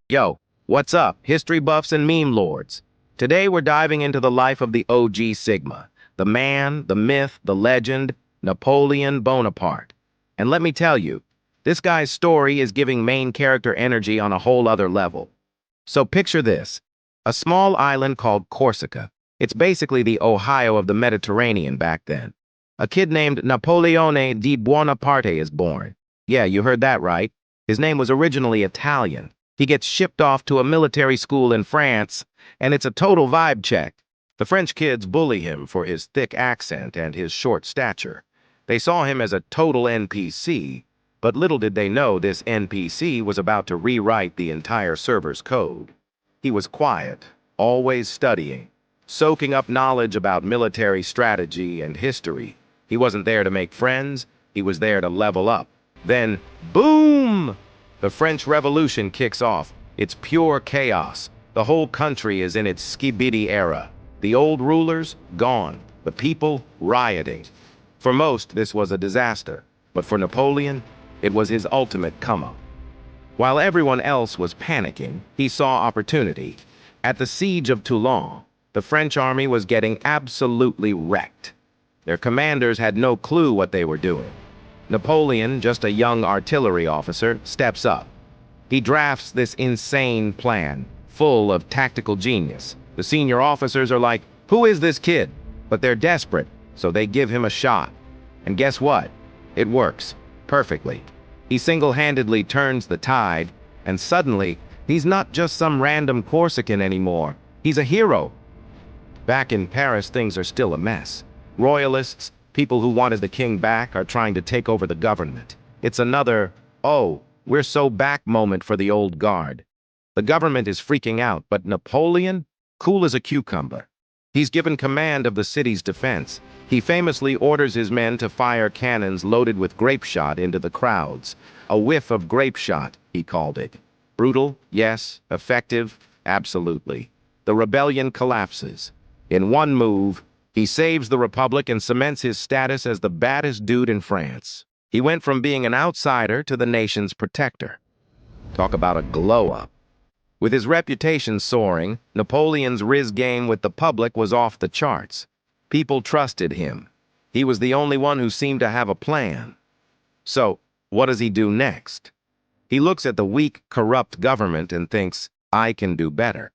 Yo, what's up, history buffs and meme lords? Today we're diving into the life of the OG Sigma, the man, the myth, the legend, Napoleon Bonaparte. And let me tell you, this guy's story is giving main character energy on a whole other level. So picture this, a small island called Corsica. It's basically the Ohio of the Mediterranean back then. A kid named Napoleone di Buonaparte is born. Yeah, you heard that right. His name was originally Italian. He gets shipped off to a military school in France, and it's a total vibe check. The French kids bully him for his thick accent and his short stature. They saw him as a total NPC, but little did they know this NPC was about to rewrite the entire server's code. He was quiet, always studying, soaking up knowledge about military strategy and history. He wasn't there to make friends, he was there to level up. Then, boom! The French Revolution kicks off. It's pure chaos. The whole country is in its skibidi era. The old rulers, gone. The people, rioting. For most, this was a disaster. But for Napoleon, it was his ultimate come-up. While everyone else was panicking, he saw opportunity. At the siege of Toulon, the French army was getting absolutely wrecked. Their commanders had no clue what they were doing. Napoleon, just a young artillery officer, steps up. He drafts this insane plan, full of tactical genius. The senior officers are like, "Who is this kid?" But they're desperate, so they give him a shot. And guess what? It works perfectly. He single-handedly turns the tide, and suddenly, he's not just some random Corsican anymore. He's a hero. Back in Paris, things are still a mess. Royalists, people who wanted the king back, are trying to take over the government. It's another, "Oh, we're so back" moment for the old guard. The government is freaking out, but Napoleon, cool as a cucumber. He's given command of the city's defense. He famously orders his men to fire cannons loaded with grape shot into the crowds. A whiff of grape shot, he called it. Brutal, yes. Effective, absolutely. The rebellion collapses. In one move, he saves the Republic and cements his status as the baddest dude in France. He went from being an outsider to the nation's protector. Talk about a glow-up. With his reputation soaring, Napoleon's riz game with the public was off the charts. People trusted him. He was the only one who seemed to have a plan. So, what does he do next? He looks at the weak, corrupt government and thinks, "I can do better."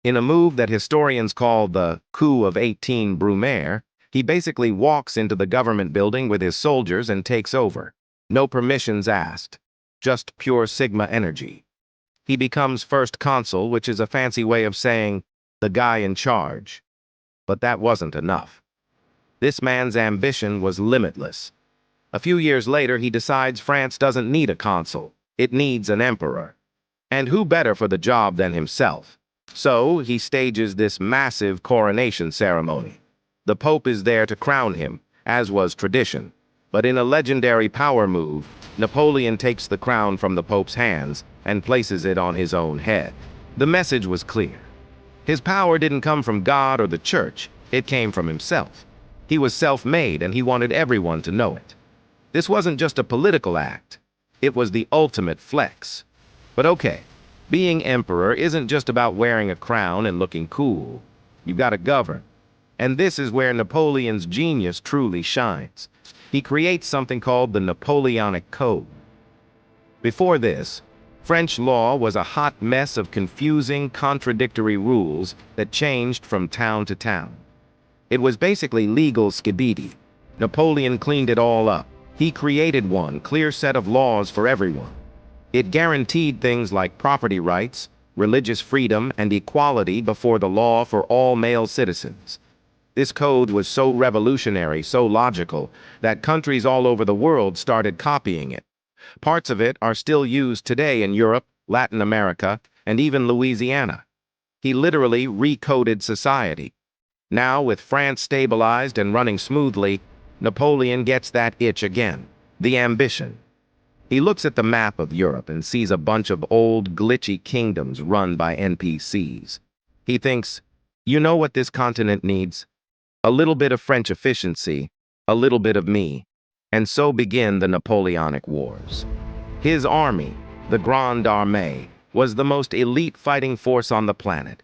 In a move that historians call the coup of 18 Brumaire, he basically walks into the government building with his soldiers and takes over. No permissions asked, just pure Sigma energy. He becomes first consul, which is a fancy way of saying the guy in charge. But that wasn't enough. This man's ambition was limitless. A few years later, he decides France doesn't need a consul. It needs an emperor. And who better for the job than himself? So he stages this massive coronation ceremony. The Pope is there to crown him, as was tradition. But in a legendary power move, Napoleon takes the crown from the Pope's hands and places it on his own head. The message was clear. His power didn't come from God or the church, it came from himself. He was self-made and he wanted everyone to know it. This wasn't just a political act, it was the ultimate flex. But okay, being emperor isn't just about wearing a crown and looking cool. You've got to govern. And this is where Napoleon's genius truly shines. He creates something called the Napoleonic Code. Before this, French law was a hot mess of confusing, contradictory rules that changed from town to town. It was basically legal skibidi. Napoleon cleaned it all up. He created one clear set of laws for everyone. It guaranteed things like property rights, religious freedom, and equality before the law for all male citizens. This code was so revolutionary, so logical, that countries all over the world started copying it. Parts of it are still used today in Europe, Latin America, and even Louisiana. He literally recoded society. Now, with France stabilized and running smoothly, Napoleon gets that itch again, the ambition. He looks at the map of Europe and sees a bunch of old, glitchy kingdoms run by NPCs. He thinks, you know what this continent needs? A little bit of French efficiency, a little bit of me. And so begin the Napoleonic Wars. His army, the Grande Armée, was the most elite fighting force on the planet.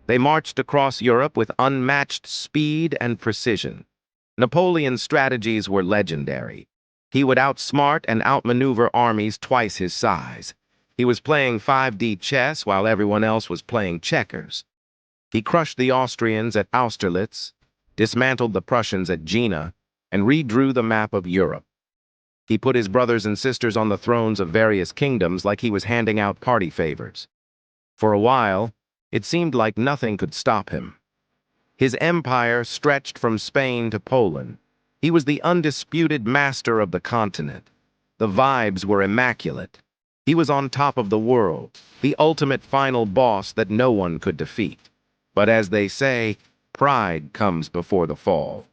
They marched across Europe with unmatched speed and precision. Napoleon's strategies were legendary. He would outsmart and outmaneuver armies twice his size. He was playing 5D chess while everyone else was playing checkers. He crushed the Austrians at Austerlitz, dismantled the Prussians at Jena, and redrew the map of Europe. He put his brothers and sisters on the thrones of various kingdoms like he was handing out party favors. For a while, it seemed like nothing could stop him. His empire stretched from Spain to Poland. He was the undisputed master of the continent. The vibes were immaculate. He was on top of the world, the ultimate final boss that no one could defeat. But as they say, pride comes before the fall.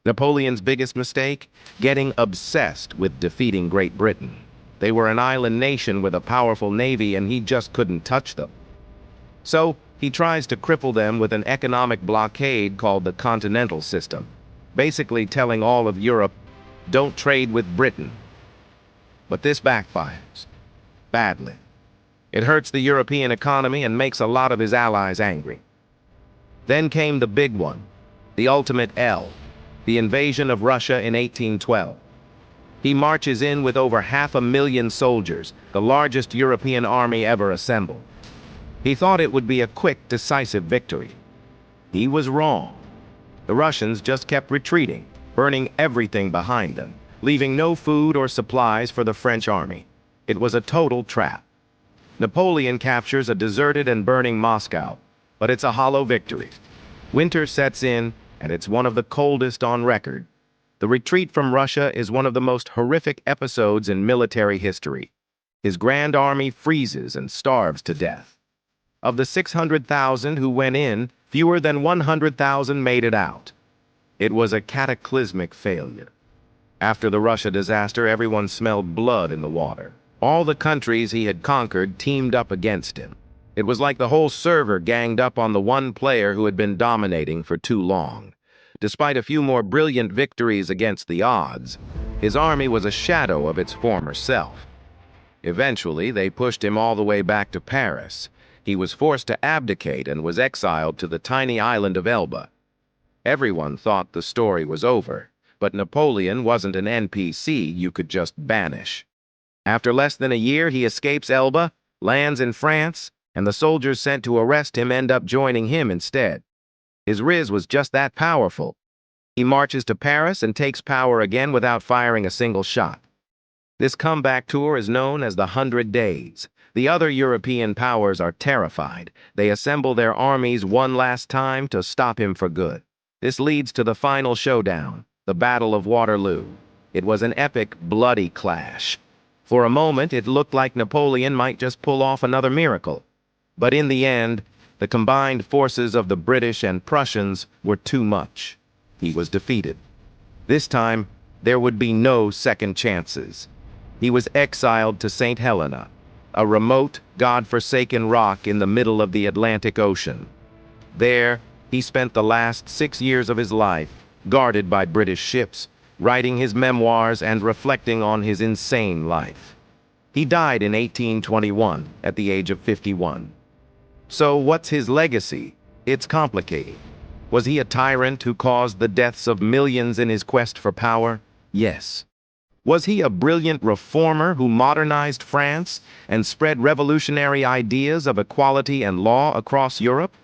Napoleon's biggest mistake? Getting obsessed with defeating Great Britain. They were an island nation with a powerful navy and he just couldn't touch them. So, he tries to cripple them with an economic blockade called the Continental System, basically telling all of Europe, don't trade with Britain. But this backfires. Badly. It hurts the European economy and makes a lot of his allies angry. Then came the big one, the ultimate L, the invasion of Russia in 1812. He marches in with over 500,000 soldiers, the largest European army ever assembled. He thought it would be a quick, decisive victory. He was wrong. The Russians just kept retreating, burning everything behind them, leaving no food or supplies for the French army. It was a total trap. Napoleon captures a deserted and burning Moscow, but it's a hollow victory. Winter sets in, and it's one of the coldest on record. The retreat from Russia is one of the most horrific episodes in military history. His grand army freezes and starves to death. Of the 600,000 who went in, fewer than 100,000 made it out. It was a cataclysmic failure. After the Russia disaster, everyone smelled blood in the water. All the countries he had conquered teamed up against him. It was like the whole server ganged up on the one player who had been dominating for too long. Despite a few more brilliant victories against the odds, his army was a shadow of its former self. Eventually, they pushed him all the way back to Paris. He was forced to abdicate and was exiled to the tiny island of Elba. Everyone thought the story was over, but Napoleon wasn't an NPC you could just banish. After less than a year, he escapes Elba, lands in France, and the soldiers sent to arrest him end up joining him instead. His riz was just that powerful. He marches to Paris and takes power again without firing a single shot. This comeback tour is known as the 100 Days. The other European powers are terrified. They assemble their armies one last time to stop him for good. This leads to the final showdown, the Battle of Waterloo. It was an epic, bloody clash. For a moment, it looked like Napoleon might just pull off another miracle. But in the end, the combined forces of the British and Prussians were too much. He was defeated. This time, there would be no second chances. He was exiled to St. Helena, a remote, God-forsaken rock in the middle of the Atlantic Ocean. There, he spent the last 6 years of his life, guarded by British ships, writing his memoirs and reflecting on his insane life. He died in 1821, at the age of 51. So what's his legacy? It's complicated. Was he a tyrant who caused the deaths of millions in his quest for power? Yes. Was he a brilliant reformer who modernized France and spread revolutionary ideas of equality and law across Europe?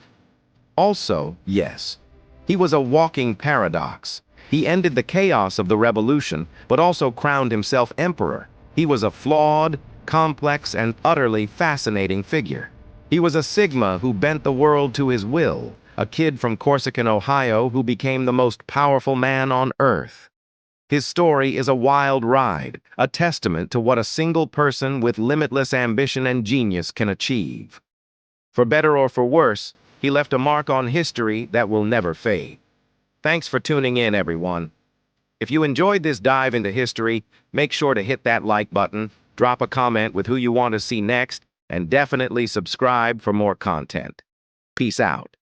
Also, yes. He was a walking paradox. He ended the chaos of the revolution, but also crowned himself emperor. He was a flawed, complex, and utterly fascinating figure. He was a Sigma who bent the world to his will, a kid from Corsican, Ohio, who became the most powerful man on Earth. His story is a wild ride, a testament to what a single person with limitless ambition and genius can achieve. For better or for worse, he left a mark on history that will never fade. Thanks for tuning in, everyone. If you enjoyed this dive into history, make sure to hit that like button, drop a comment with who you want to see next, and definitely subscribe for more content. Peace out.